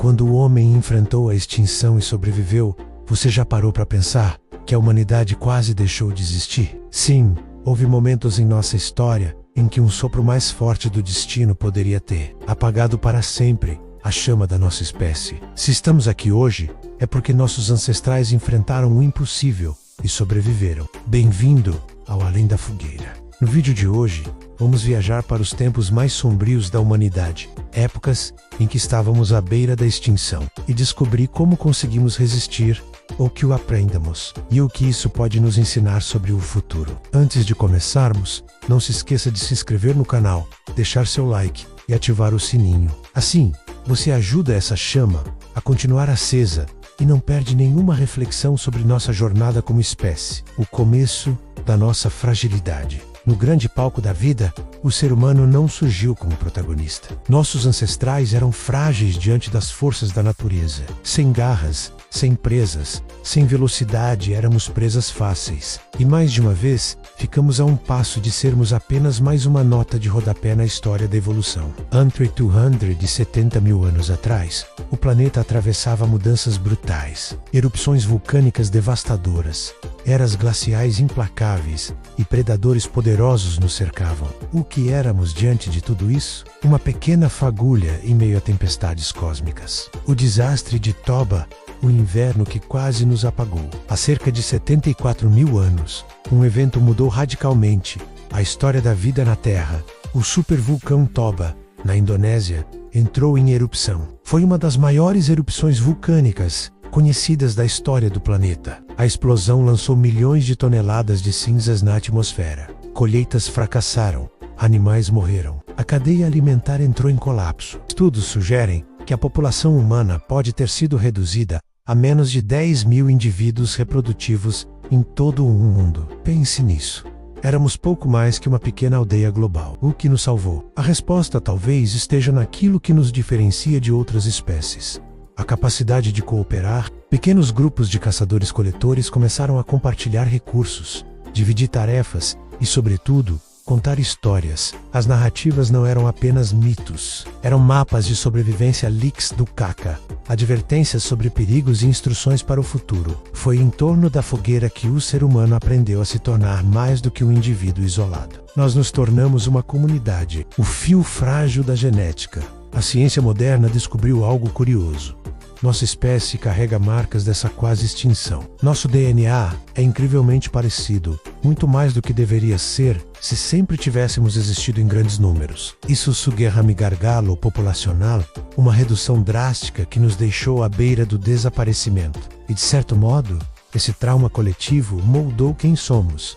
Quando o homem enfrentou a extinção e sobreviveu, você já parou para pensar que a humanidade quase deixou de existir? Sim, houve momentos em nossa história em que um sopro mais forte do destino poderia ter apagado para sempre a chama da nossa espécie. Se estamos aqui hoje, é porque nossos ancestrais enfrentaram o impossível e sobreviveram. Bem-vindo ao Além da Fogueira. No vídeo de hoje, vamos viajar para os tempos mais sombrios da humanidade, épocas em que estávamos à beira da extinção, e descobrir como conseguimos resistir, ou que o aprendamos, e o que isso pode nos ensinar sobre o futuro. Antes de começarmos, não se esqueça de se inscrever no canal, deixar seu like e ativar o sininho. Assim, você ajuda essa chama a continuar acesa e não perde nenhuma reflexão sobre nossa jornada como espécie, o começo da nossa fragilidade. No grande palco da vida, o ser humano não surgiu como protagonista. Nossos ancestrais eram frágeis diante das forças da natureza. Sem garras, sem presas, sem velocidade, éramos presas fáceis. E mais de uma vez, ficamos a um passo de sermos apenas mais uma nota de rodapé na história da evolução. Entre 270 mil anos atrás, o planeta atravessava mudanças brutais, erupções vulcânicas devastadoras, eras glaciais implacáveis e predadores poderosos nos cercavam. O que éramos diante de tudo isso? Uma pequena fagulha em meio a tempestades cósmicas. O desastre de Toba, o inverno que quase nos apagou. Há cerca de 74 mil anos, um evento mudou radicalmente a história da vida na Terra. O supervulcão Toba, na Indonésia, entrou em erupção. Foi uma das maiores erupções vulcânicas conhecidas da história do planeta. A explosão lançou milhões de toneladas de cinzas na atmosfera. Colheitas fracassaram, animais morreram. A cadeia alimentar entrou em colapso. Estudos sugerem que a população humana pode ter sido reduzida a menos de 10 mil indivíduos reprodutivos em todo o mundo. Pense nisso. Éramos pouco mais que uma pequena aldeia global. O que nos salvou? A resposta talvez esteja naquilo que nos diferencia de outras espécies. A capacidade de cooperar. Pequenos grupos de caçadores-coletores começaram a compartilhar recursos, dividir tarefas e, sobretudo, contar histórias. As narrativas não eram apenas mitos, eram mapas de sobrevivência leaks do Caca, advertências sobre perigos e instruções para o futuro. Foi em torno da fogueira que o ser humano aprendeu a se tornar mais do que um indivíduo isolado. Nós nos tornamos uma comunidade, o fio frágil da genética. A ciência moderna descobriu algo curioso. Nossa espécie carrega marcas dessa quase extinção. Nosso DNA é incrivelmente parecido, muito mais do que deveria ser se sempre tivéssemos existido em grandes números. Isso subgargalo populacional, uma redução drástica que nos deixou à beira do desaparecimento. E de certo modo, esse trauma coletivo moldou quem somos.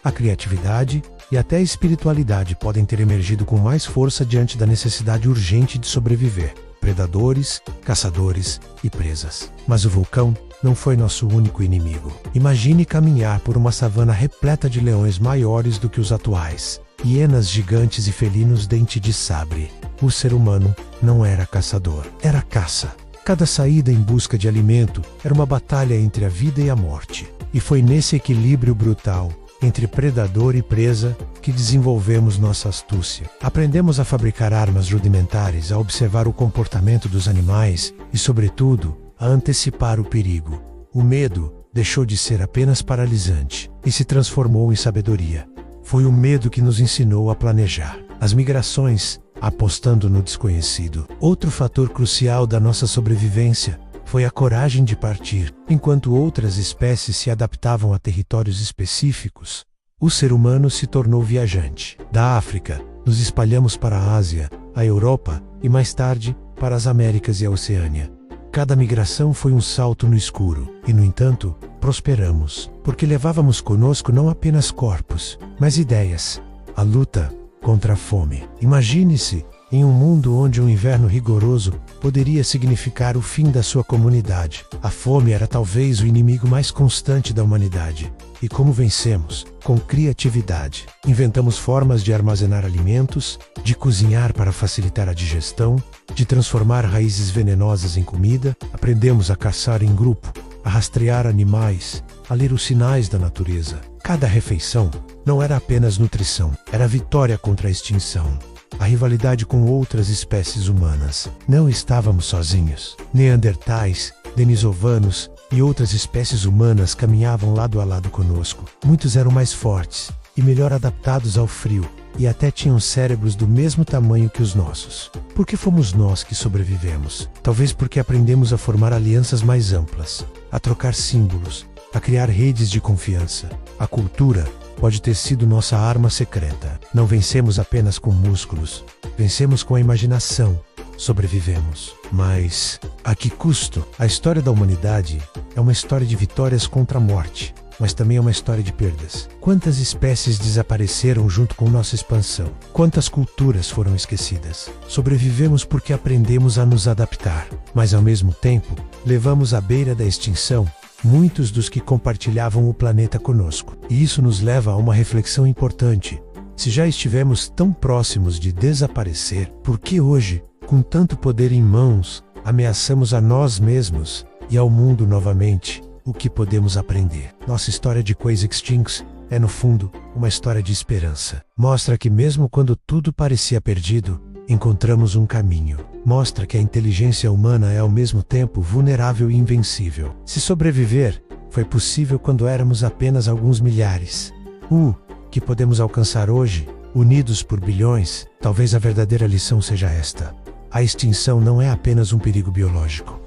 A criatividade e até a espiritualidade podem ter emergido com mais força diante da necessidade urgente de sobreviver. Predadores, caçadores e presas. Mas o vulcão não foi nosso único inimigo. Imagine caminhar por uma savana repleta de leões maiores do que os atuais, hienas gigantes e felinos dente de sabre. O ser humano não era caçador, era caça. Cada saída em busca de alimento era uma batalha entre a vida e a morte. E foi nesse equilíbrio brutal entre predador e presa que desenvolvemos nossa astúcia. Aprendemos a fabricar armas rudimentares, a observar o comportamento dos animais e, sobretudo, a antecipar o perigo. O medo deixou de ser apenas paralisante e se transformou em sabedoria. Foi o medo que nos ensinou a planejar. As migrações, apostando no desconhecido. Outro fator crucial da nossa sobrevivência foi a coragem de partir. Enquanto outras espécies se adaptavam a territórios específicos, o ser humano se tornou viajante. Da África, nos espalhamos para a Ásia, a Europa e mais tarde para as Américas e a Oceânia. Cada migração foi um salto no escuro e, no entanto, prosperamos, porque levávamos conosco não apenas corpos, mas ideias. A luta contra a fome. Imagine-se em um mundo onde um inverno rigoroso poderia significar o fim da sua comunidade. A fome era talvez o inimigo mais constante da humanidade. E como vencemos? Com criatividade. Inventamos formas de armazenar alimentos, de cozinhar para facilitar a digestão, de transformar raízes venenosas em comida. Aprendemos a caçar em grupo, a rastrear animais, a ler os sinais da natureza. Cada refeição não era apenas nutrição, era vitória contra a extinção. a rivalidade com outras espécies humanas. Não estávamos sozinhos. Neandertais, denisovanos e outras espécies humanas caminhavam lado a lado conosco. Muitos eram mais fortes e melhor adaptados ao frio, e até tinham cérebros do mesmo tamanho que os nossos. Por que fomos nós que sobrevivemos? Talvez porque aprendemos a formar alianças mais amplas, a trocar símbolos, a criar redes de confiança. A cultura pode ter sido nossa arma secreta. Não vencemos apenas com músculos, vencemos com a imaginação. Sobrevivemos. Mas a que custo? A história da humanidade é uma história de vitórias contra a morte, mas também é uma história de perdas. Quantas espécies desapareceram junto com nossa expansão? Quantas culturas foram esquecidas? Sobrevivemos porque aprendemos a nos adaptar, mas ao mesmo tempo, levamos à beira da extinção muitos dos que compartilhavam o planeta conosco. E isso nos leva a uma reflexão importante. Se já estivemos tão próximos de desaparecer, por que hoje, com tanto poder em mãos, ameaçamos a nós mesmos e ao mundo novamente? O que podemos aprender? Nossa história de Coextinction é, no fundo, uma história de esperança. Mostra que mesmo quando tudo parecia perdido, encontramos um caminho. Mostra que a inteligência humana é ao mesmo tempo vulnerável e invencível. Se sobreviver foi possível quando éramos apenas alguns milhares. O que podemos alcançar hoje, unidos por bilhões, talvez a verdadeira lição seja esta. A extinção não é apenas um perigo biológico.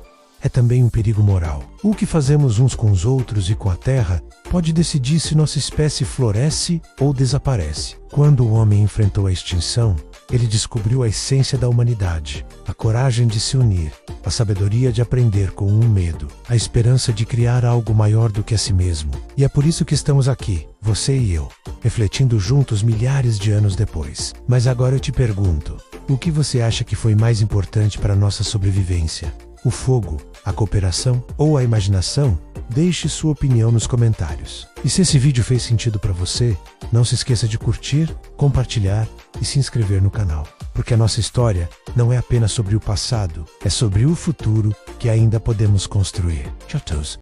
É também um perigo moral. O que fazemos uns com os outros e com a Terra pode decidir se nossa espécie floresce ou desaparece. Quando o homem enfrentou a extinção, ele descobriu a essência da humanidade, a coragem de se unir, a sabedoria de aprender com o medo, a esperança de criar algo maior do que a si mesmo. E é por isso que estamos aqui, você e eu, refletindo juntos milhares de anos depois. Mas agora eu te pergunto, o que você acha que foi mais importante para a nossa sobrevivência? O fogo, a cooperação ou a imaginação? Deixe sua opinião nos comentários. E se esse vídeo fez sentido para você, não se esqueça de curtir, compartilhar e se inscrever no canal. Porque a nossa história não é apenas sobre o passado, é sobre o futuro que ainda podemos construir. Tchau, tchau.